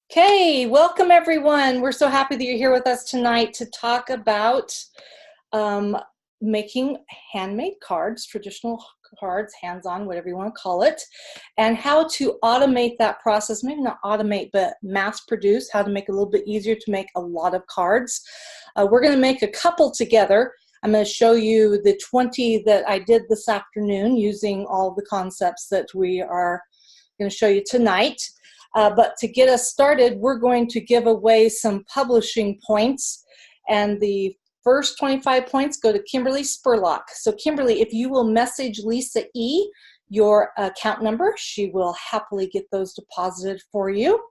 Okay, welcome everyone. We're so happy that you're here with us tonight to talk about um, making handmade cards, traditional cards, hands-on, whatever you want to call it, and how to automate that process. Maybe not automate, but mass produce, how to make it a little bit easier to make a lot of cards. We're going to make a couple together. I'm going to show you the 20 that I did this afternoon using all the concepts that we are going to show you tonight. But to get us started, we're going to give away some publishing points, and the first 25 points go to Kimberly Spurlock. So Kimberly, if you will message Lisa E. your account number, she will happily get those deposited for you.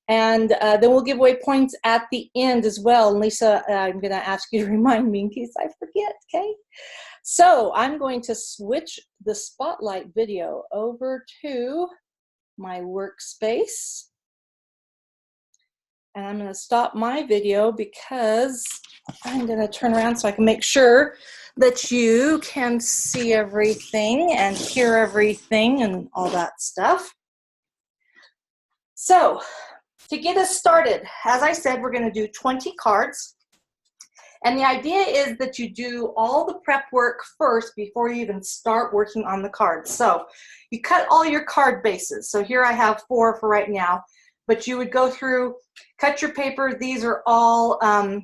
And then we'll give away points at the end as well. And Lisa, I'm going to ask you to remind me in case I forget, okay? So I'm going to switch the spotlight video over to my workspace, and I'm going to stop my video because I'm going to turn around so I can make sure that you can see everything and hear everything and all that stuff. So to get us started, as I said, we're going to do 20 cards. And the idea is that you do all the prep work first before you even start working on the cards. So you cut all your card bases. So here I have 4 for right now, but you would go through, cut your paper. These are all, I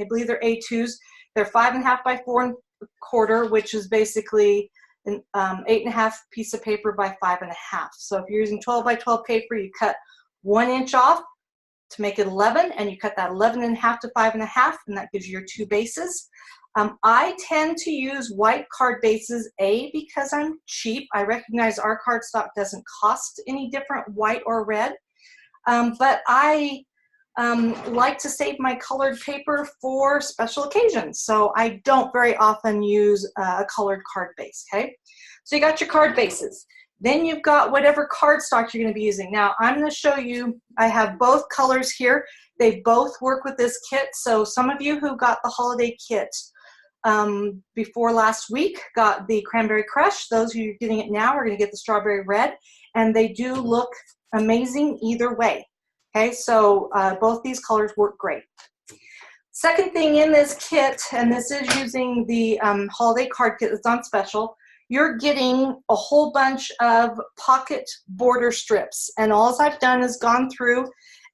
believe they're A2s. They're 5.5 by 4.25, which is basically an 8.5 piece of paper by 5.5. So if you're using 12 by 12 paper, you cut 1 inch off to make it 11, and you cut that 11.5 to 5.5, and that gives you your 2 bases. I tend to use white card bases, because I'm cheap. I recognize our cardstock doesn't cost any different, white or red, but I like to save my colored paper for special occasions, so I don't very often use a colored card base, okay? So you got your card bases. Then you've got whatever cardstock you're going to be using. Now, I'm going to show you, I have both colors here. They both work with this kit. So some of you who got the holiday kit before last week got the Cranberry Crush. Those who are getting it now are going to get the Strawberry Red. And they do look amazing either way. Okay, so both these colors work great. Second thing in this kit, and this is using the holiday card kit that's on special, you're getting a whole bunch of pocket border strips. And all I've done is gone through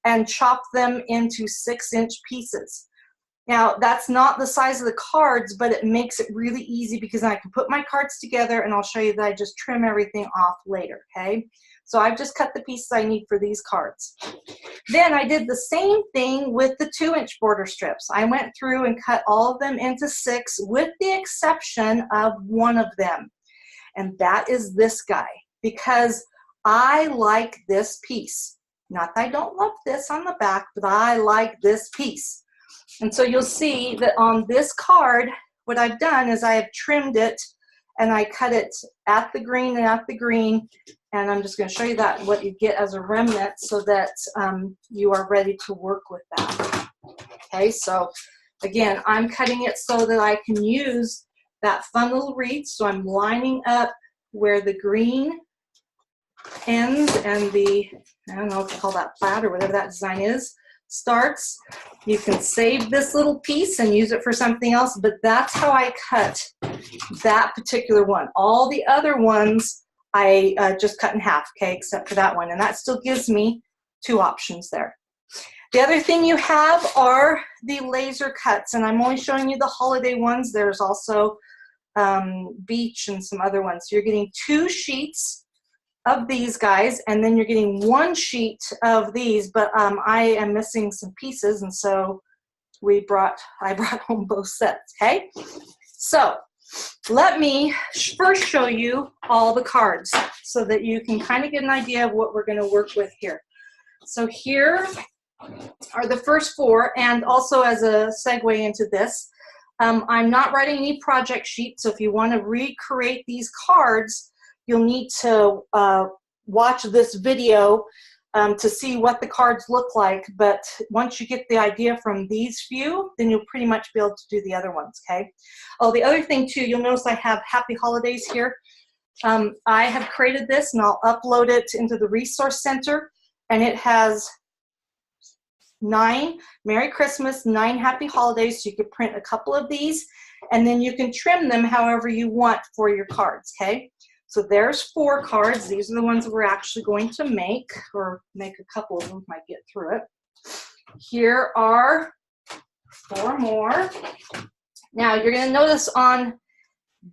and chopped them into 6-inch pieces. Now, that's not the size of the cards, but it makes it really easy because I can put my cards together, and I'll show you that I just trim everything off later, okay? So I've just cut the pieces I need for these cards. Then I did the same thing with the 2-inch border strips. I went through and cut all of them into 6 with the exception of one of them. And that is this guy, because I like this piece. Not that I don't love this on the back, but I like this piece. And so you'll see that on this card, what I've done is I have trimmed it, and I cut it at the green and at the green. And I'm just going to show you that, what you get as a remnant, so that you are ready to work with that. Okay, so again, I'm cutting it so that I can use that fun little wreath. So I'm lining up where the green ends and the, I don't know what to call that, plaid or whatever that design is, starts. You can save this little piece and use it for something else, but that's how I cut that particular one. All the other ones I just cut in half, okay, except for that one, and that still gives me 2 options there. The other thing you have are the laser cuts, and I'm only showing you the holiday ones. There's also beach and some other ones. So you're getting 2 sheets of these guys, and then you're getting 1 sheet of these, but I am missing some pieces, and so I brought home both sets, okay? So let me first show you all the cards so that you can kind of get an idea of what we're going to work with here. So here are the first 4, and also as a segue into this, I'm not writing any project sheet, so if you want to recreate these cards, you'll need to watch this video to see what the cards look like. But once you get the idea from these few, then you'll pretty much be able to do the other ones, okay? Oh, the other thing too, you'll notice I have Happy Holidays here. I have created this, and I'll upload it into the Resource Center, and it has 9 Merry Christmas, 9 Happy Holidays. So you could print a couple of these, and then you can trim them however you want for your cards, okay? So there's 4 cards. These are the ones that we're actually going to make, or make a couple of them, might get through it. Here are 4 more. Now you're going to notice on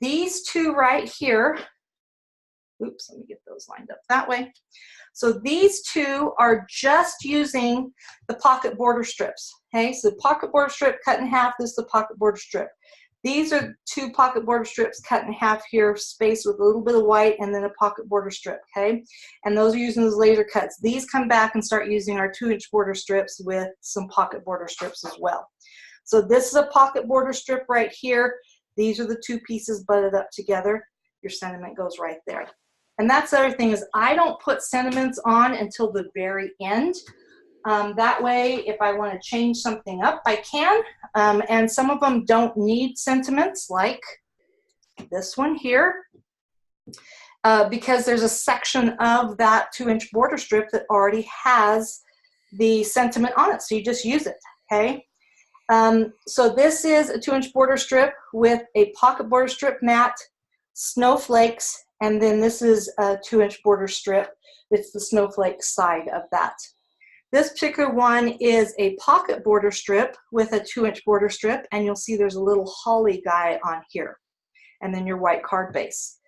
these 2 right here, oops, let me get those lined up that way. So these 2 are just using the pocket border strips, okay? So the pocket border strip cut in half, this is the pocket border strip. These are 2 pocket border strips cut in half here, spaced with a little bit of white, and then a pocket border strip, okay? And those are using those laser cuts. These come back and start using our 2-inch border strips with some pocket border strips as well. So this is a pocket border strip right here. These are the 2 pieces butted up together. Your sentiment goes right there. And that's the other thing, is I don't put sentiments on until the very end. That way, if I want to change something up, I can. And some of them don't need sentiments, like this one here, because there's a section of that 2-inch border strip that already has the sentiment on it. So you just use it, okay? So this is a 2-inch border strip with a pocket border strip mat, snowflakes, and then this is a 2-inch border strip. It's the snowflake side of that. This particular one is a pocket border strip with a 2-inch border strip, and you'll see there's a little holly guy on here, and then your white card base.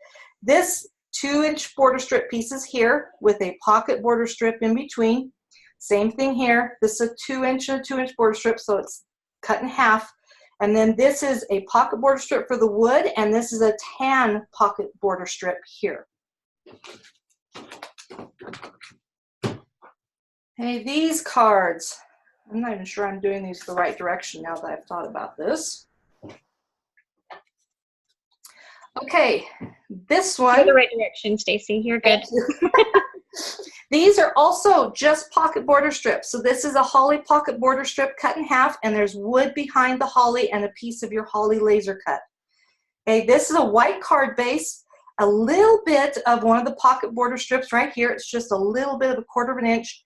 This 2-inch border strip pieces here with a pocket border strip in between. Same thing here. This is a 2-inch and a 2-inch border strip, so it's cut in half. And then this is a pocket border strip for the wood, and this is a tan pocket border strip here. Hey, these cards, I'm not even sure I'm doing these the right direction now that I've thought about this. Okay, this one. You're the right direction, Stacy. You're good. These are also just pocket border strips. So this is a holly pocket border strip cut in half, and there's wood behind the holly and a piece of your holly laser cut. Okay, this is a white card base, a little bit of one of the pocket border strips right here. It's just a little bit of a 1/4 of an inch.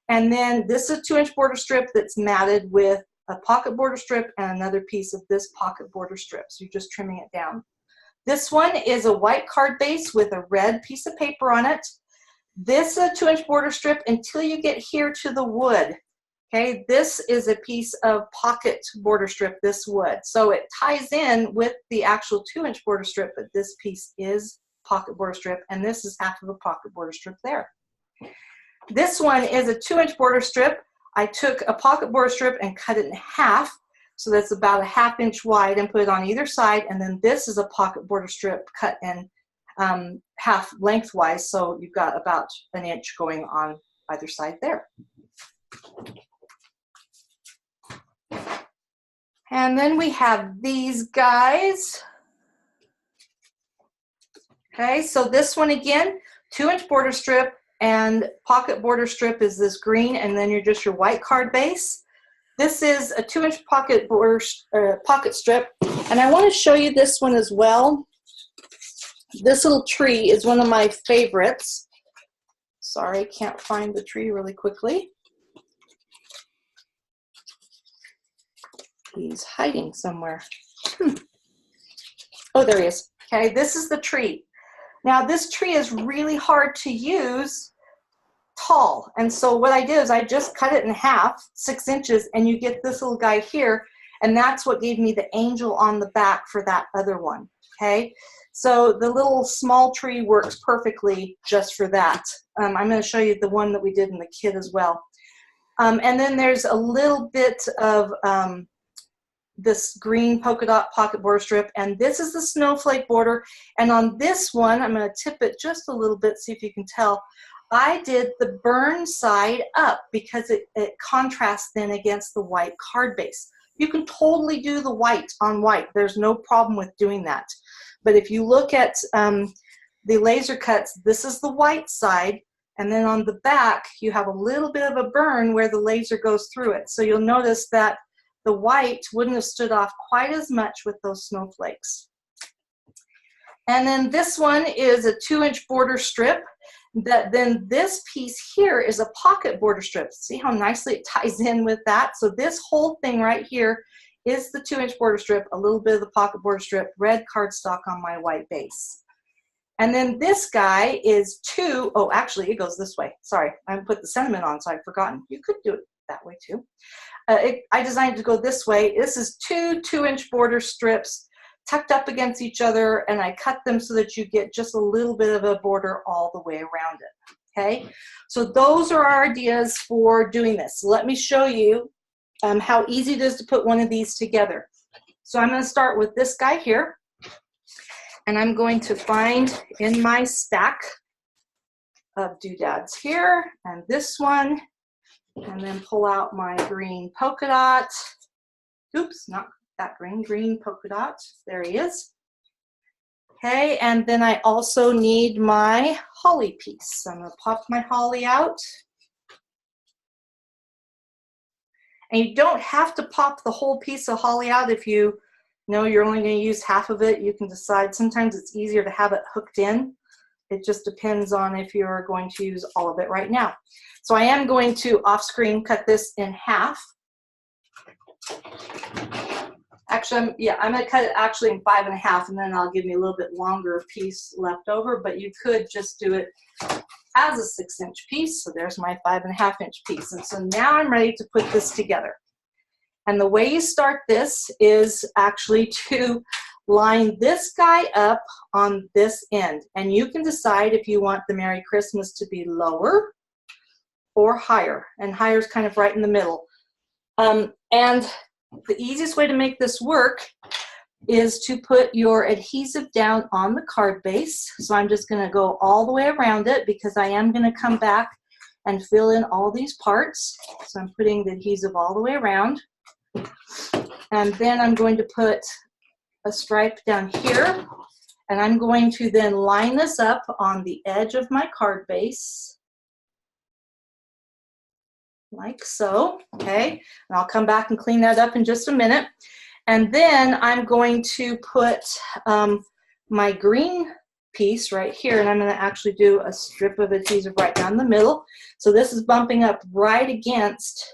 And then this is a 2-inch border strip that's matted with a pocket border strip and another piece of this pocket border strip. So you're just trimming it down. This one is a white card base with a red piece of paper on it. This is a 2-inch border strip until you get here to the wood. Okay, this is a piece of pocket border strip, this wood. So it ties in with the actual 2-inch border strip, but this piece is pocket border strip, and this is half of a pocket border strip there. This one is a 2-inch border strip. I took a pocket border strip and cut it in half. So that's about a 1/2 inch wide, and put it on either side. And then this is a pocket border strip cut in half lengthwise. So you've got about 1 inch going on either side there. And then we have these guys. Okay, so this one again, 2-inch border strip, and pocket border strip is this green, and then you're just your white card base. This is a 2-inch pocket border pocket strip, and I want to show you this one as well. This little tree is one of my favorites. Sorry, can't find the tree really quickly. He's hiding somewhere. Oh, there he is. Okay, this is the tree. Now this tree is really hard to use tall, and so what I did is I just cut it in half, 6 inches, and you get this little guy here, and that's what gave me the angel on the back for that other one. Okay, so the little small tree works perfectly just for that. I'm going to show you the one that we did in the kit as well. And then there's a little bit of this green polka dot pocket border strip, and this is the snowflake border. And on this one, I'm going to tip it just a little bit, see if you can tell. I did the burn side up because it contrasts then against the white card base. You can totally do the white on white. There's no problem with doing that. But if you look at the laser cuts, this is the white side, and then on the back, you have a little bit of a burn where the laser goes through it. So you'll notice that the white wouldn't have stood off quite as much with those snowflakes. And then this one is a 2-inch border strip. then this piece here is a pocket border strip. See how nicely it ties in with that? So this whole thing right here is the 2-inch border strip, a little bit of the pocket border strip, red cardstock on my white base. And then this guy is oh, actually it goes this way. Sorry, I put the sentiment on, so I've forgotten. You could do it that way too. I designed it to go this way. This is 2-inch border strips tucked up against each other, and I cut them so that you get just a little bit of a border all the way around it, okay? So those are our ideas for doing this. So let me show you how easy it is to put one of these together. So I'm gonna start with this guy here, and I'm going to find in my stack of doodads here, and this one, and then pull out my green polka dot. Oops, not that green polka dot. There he is. Okay, and then I also need my holly piece. So I'm gonna pop my holly out. And you don't have to pop the whole piece of holly out. If you know you're only gonna use half of it, you can decide. Sometimes it's easier to have it hooked in. It just depends on if you're going to use all of it right now. So I am going to off screen cut this in half. Actually, I'm going to cut it actually in 5 1/2, and then I'll give me a little bit longer piece left over, but you could just do it as a 6-inch piece. So there's my 5 1/2-inch piece. And so now I'm ready to put this together. And the way you start this is actually to line this guy up on this end. And you can decide if you want the Merry Christmas to be lower or higher. And higher is kind of right in the middle. And the easiest way to make this work is to put your adhesive down on the card base. So I'm just going to go all the way around it because I am going to come back and fill in all these parts. So I'm putting the adhesive all the way around. And then I'm going to put a stripe down here. And I'm going to then line this up on the edge of my card base. Like so, okay? And I'll come back and clean that up in just a minute. And then I'm going to put my green piece right here, and I'm going to actually do a strip of adhesive right down the middle. So this is bumping up right against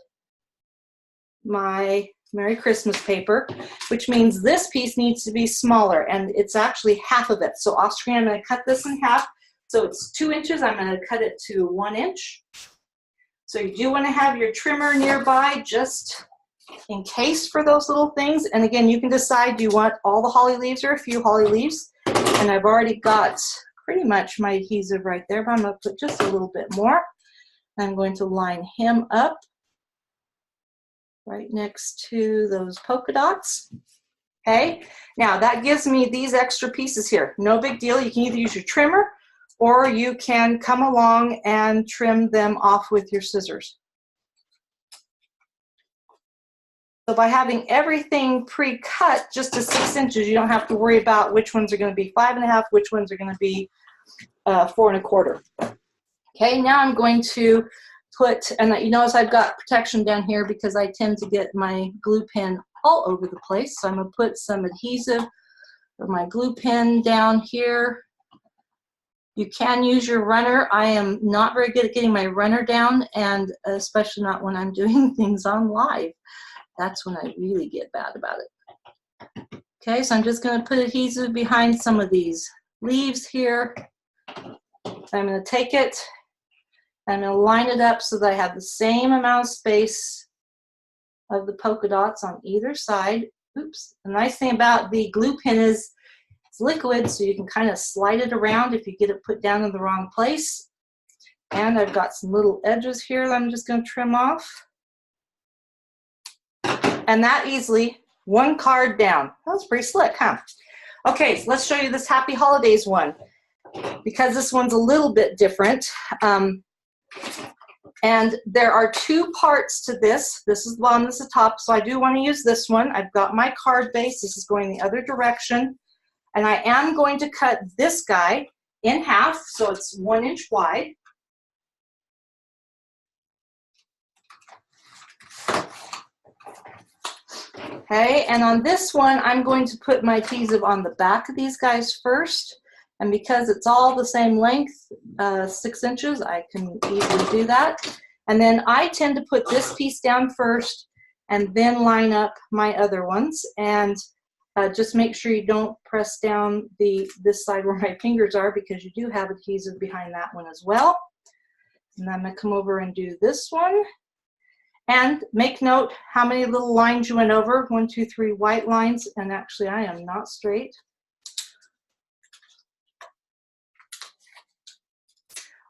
my Merry Christmas paper, which means this piece needs to be smaller, and it's actually half of it. So off screen, I'm going to cut this in half. So it's 2 inches. I'm going to cut it to 1 inch. So you do want to have your trimmer nearby just in case for those little things. And again, you can decide, do you want all the holly leaves or a few holly leaves? And I've already got pretty much my adhesive right there, but I'm going to put just a little bit more. I'm going to line him up right next to those polka dots. Okay, now that gives me these extra pieces here. No big deal. You can either use your trimmer or you can come along and trim them off with your scissors. So by having everything pre-cut just to 6 inches, you don't have to worry about which ones are going to be 5 1/2, which ones are going to be 4 1/4. Okay, now I'm going to put, and you notice I've got protection down here because I tend to get my glue pen all over the place. So I'm going to put some adhesive or my glue pen down here. You can use your runner. I am not very good at getting my runner down, and especially not when I'm doing things on live. That's when I really get bad about it. Okay, so I'm just going to put adhesive behind some of these leaves here. I'm going to take it, and I'm going to line it up so that I have the same amount of space of the polka dots on either side. Oops. The nice thing about the glue pen is it's liquid, so you can kind of slide it around if you get it put down in the wrong place. And I've got some little edges here that I'm just going to trim off. And that easily, one card down. That was pretty slick, huh? Okay, so let's show you this Happy Holidays one, because this one's a little bit different. And there are 2 parts to this. This is the bottom, this is the top, so I do want to use this one. I've got my card base. This is going the other direction. And I am going to cut this guy in half, so it's 1 inch wide. Okay, and on this one, I'm going to put my adhesive on the back of these guys first, And because it's all the same length, 6 inches, I can easily do that. And then I tend to put this piece down first and then line up my other ones. And just make sure you don't press down this side where my fingers are, because you do have adhesive behind that one as well. And I'm going to come over and do this one. And make note how many little lines you went over. 1, 2, 3 white lines. And actually, I am not straight.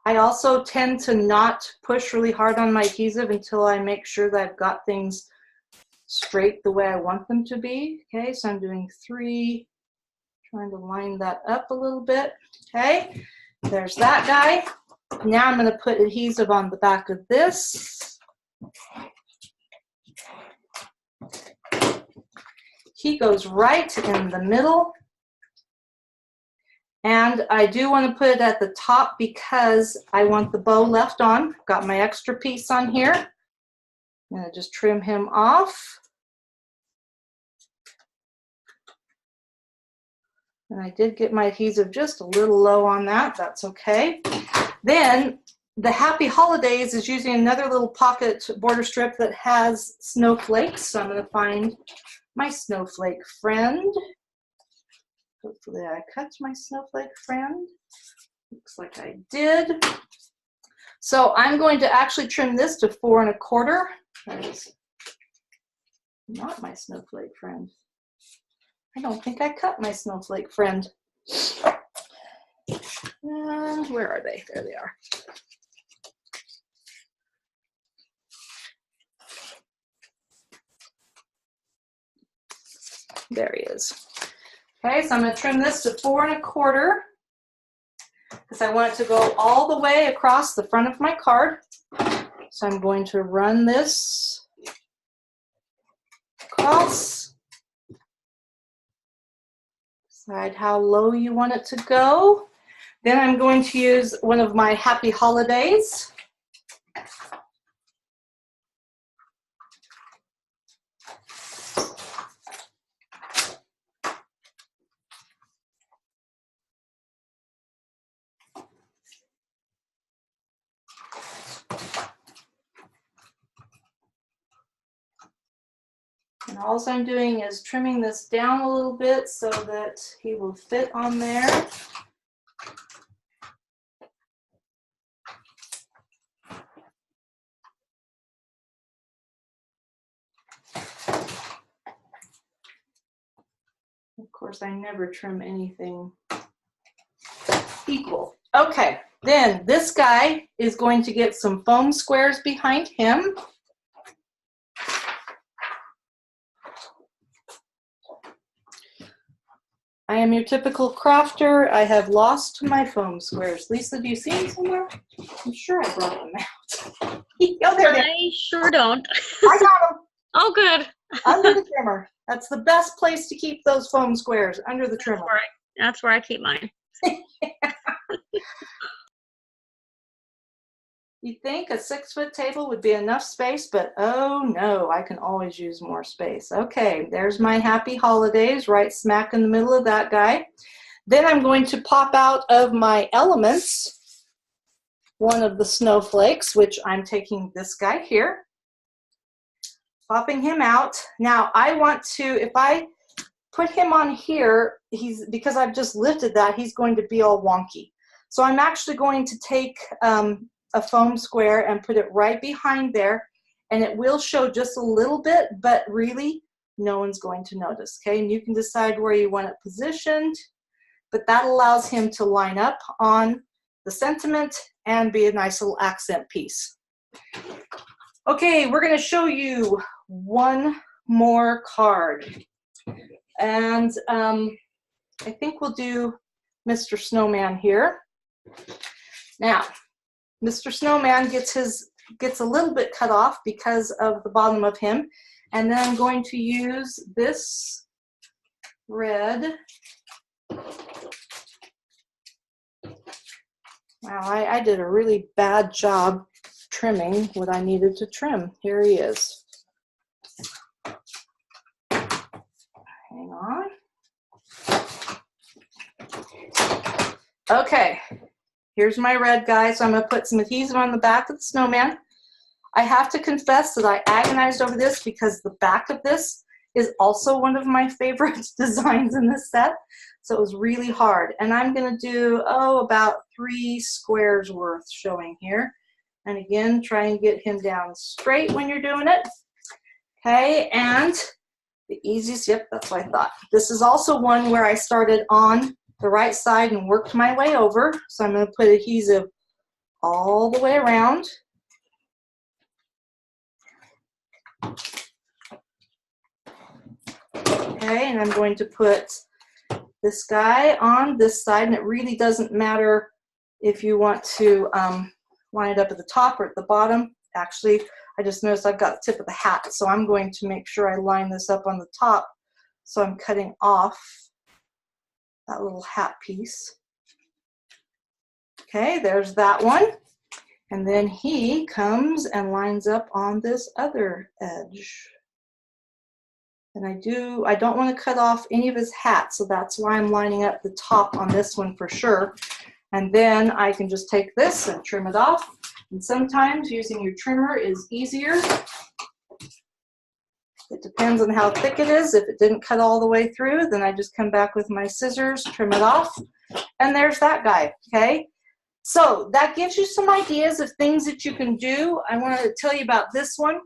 I also tend to not push really hard on my adhesive until I make sure that I've got things straight the way I want them to be. Okay, so I'm doing 3, trying to line that up a little bit. Okay, there's that guy. Now I'm going to put adhesive on the back of this. He goes right in the middle. And I do want to put it at the top because I want the bow left on. Got my extra piece on here. I'm going to just trim him off. And I did get my adhesive just a little low on that. That's okay. Then the Happy Holidays is using another little pocket border strip that has snowflakes. So I'm going to find my snowflake friend. Hopefully I cut my snowflake friend. Looks like I did. So I'm going to actually trim this to 4 1/4. That is not my snowflake friend. I don't think I cut my snowflake friend. And where are they? There they are. There he is. Okay, so I'm going to trim this to 4 1/4 because I want it to go all the way across the front of my card. So I'm going to run this across. Decide how low you want it to go. Then I'm going to use one of my Happy Holidays. And all I'm doing is trimming this down a little bit so that he will fit on there. Of course, I never trim anything equal. Okay, then this guy is going to get some foam squares behind him. I am your typical crafter. I have lost my foam squares. Lisa, do you see them somewhere? I'm sure I brought them out. Oh, there they are. I sure don't. I got them. Oh, good. Under the trimmer. That's the best place to keep those foam squares, under the trimmer. That's where I keep mine. You'd think a 6-foot table would be enough space, but oh no, I can always use more space. Okay, there's my Happy Holidays right smack in the middle of that guy. Then I'm going to pop out of my elements one of the snowflakes, which I'm taking this guy here, popping him out. Now I want to, if I put him on here, because I've just lifted that, he's going to be all wonky. So I'm actually going to take a foam square and put it right behind there, and it will show just a little bit, but really no one's going to notice. Okay, and you can decide where you want it positioned, but that allows him to line up on the sentiment and be a nice little accent piece. Okay, we're going to show you one more card, and I think we'll do Mr. Snowman here. Now, Mr. Snowman gets a little bit cut off because of the bottom of him, and then I'm going to use this red. Wow, I did a really bad job trimming what I needed to trim. Here he is. Hang on. Okay, here's my red guy. So I'm going to put some adhesive on the back of the snowman. I have to confess that I agonized over this because the back of this is also one of my favorite designs in this set. So it was really hard. And I'm going to do, about 3 squares worth showing here. And again, try and get him down straight when you're doing it. Okay, and the easiest, yep, that's what I thought. This is also one where I started on the right side and worked my way over. So I'm going to put adhesive all the way around. Okay, and I'm going to put this guy on this side, and it really doesn't matter if you want to line it up at the top or at the bottom. Actually, I just noticed I've got the tip of the hat, so I'm going to make sure I line this up on the top. So I'm cutting off that little hat piece. Okay, there's that one. And then he comes and lines up on this other edge. And I don't want to cut off any of his hat, so that's why I'm lining up the top on this one for sure. And then I can just take this and trim it off. And sometimes using your trimmer is easier. It depends on how thick it is. If it didn't cut all the way through, then I just come back with my scissors, trim it off, and there's that guy, okay? So that gives you some ideas of things that you can do. I want to tell you about this one.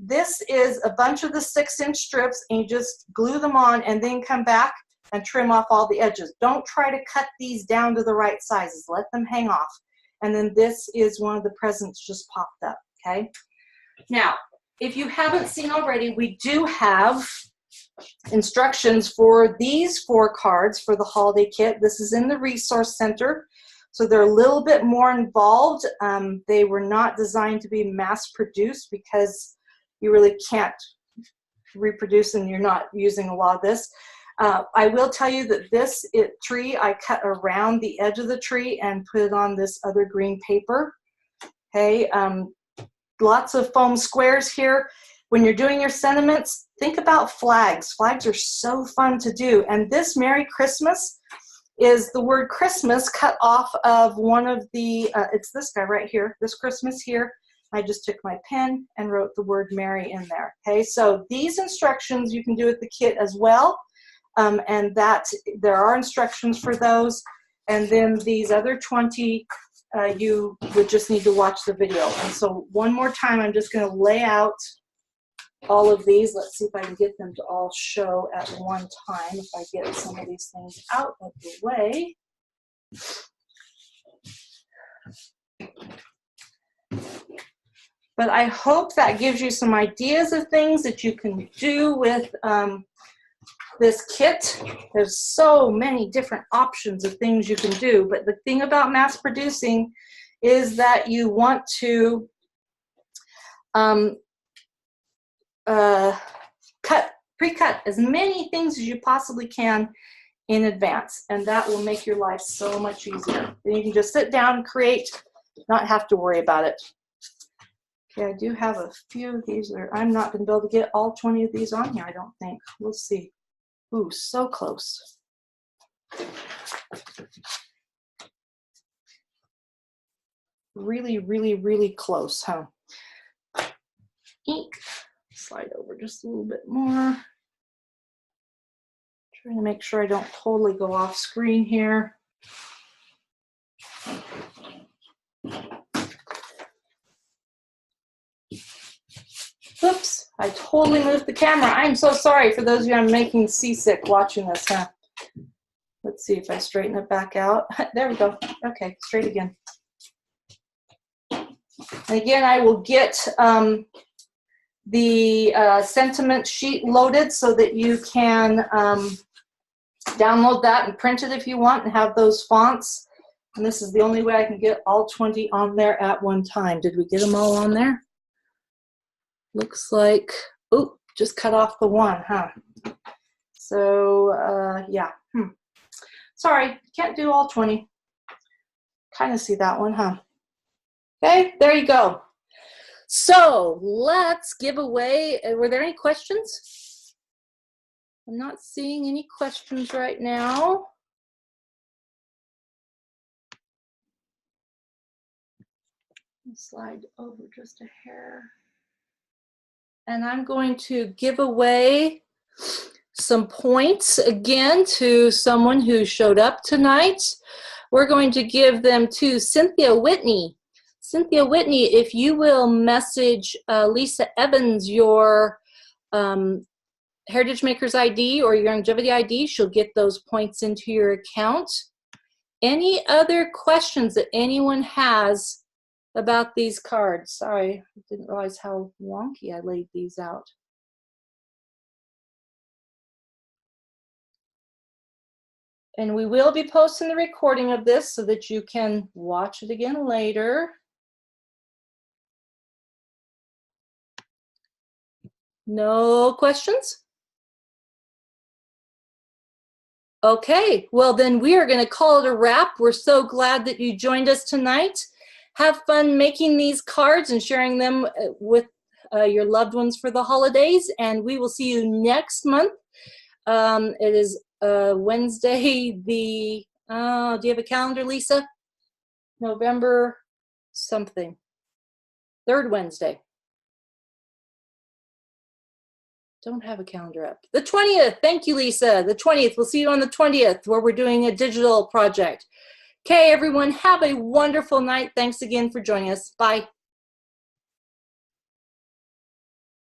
This is a bunch of the 6-inch strips, and you just glue them on and then come back and trim off all the edges. Don't try to cut these down to the right sizes. Let them hang off. And then this is one of the presents just popped up, okay? Now, if you haven't seen already, we do have instructions for these 4 cards for the holiday kit. This is in the Resource Center, so they're a little bit more involved. They were not designed to be mass-produced because you really can't reproduce and you're not using a lot of this. I will tell you that this tree, I cut around the edge of the tree and put it on this other green paper. Okay, lots of foam squares here. When you're doing your sentiments, think about flags. Flags are so fun to do. And this Merry Christmas is the word Christmas cut off of one of the, it's this guy right here, this Christmas here. I just took my pen and wrote the word Merry in there. Okay, so these instructions you can do with the kit as well. And that there are instructions for those. And then these other 20, you would just need to watch the video. And so one more time, I'm just going to lay out all of these. Let's see if I can get them to all show at one time, if I get some of these things out of the way. But I hope that gives you some ideas of things that you can do with this kit. There's so many different options of things you can do, but the thing about mass producing is that you want to pre-cut as many things as you possibly can in advance, and that will make your life so much easier. Then you can just sit down, create, not have to worry about it. Okay, I do have a few of these there. I'm not going to be able to get all 20 of these on here, I don't think. We'll see. Ooh, so close. Really, really, really close, huh? Ink. Slide over just a little bit more. Trying to make sure I don't totally go off screen here. Oops, I totally moved the camera. I'm so sorry for those of you I'm making seasick watching this, huh? Let's see if I straighten it back out. There we go. Okay, straight again. And again, I will get the sentiment sheet loaded so that you can download that and print it if you want and have those fonts. And this is the only way I can get all 20 on there at one time. Did we get them all on there? Looks like, oh, just cut off the one, huh? So, yeah. Sorry, can't do all 20. Kind of see that one, huh? Okay, there you go. So, let's give away, were there any questions? I'm not seeing any questions right now. Slide over just a hair. And I'm going to give away some points again to someone who showed up tonight. We're going to give them to Cynthia Whitney. Cynthia Whitney, if you will message Lisa Evans your Heritage Makers ID or your longevity ID, she'll get those points into your account. Any other questions that anyone has about these cards? Sorry, I didn't realize how wonky I laid these out. And we will be posting the recording of this so that you can watch it again later. No questions? Okay, well then we are going to call it a wrap. We're so glad that you joined us tonight. Have fun making these cards and sharing them with your loved ones for the holidays, and we will see you next month. It is Wednesday, the, do you have a calendar, Lisa? November something. Third Wednesday. Don't have a calendar up. The 20th. Thank you, Lisa. The 20th. We'll see you on the 20th where we're doing a digital project. Okay, everyone, have a wonderful night. Thanks again for joining us. Bye.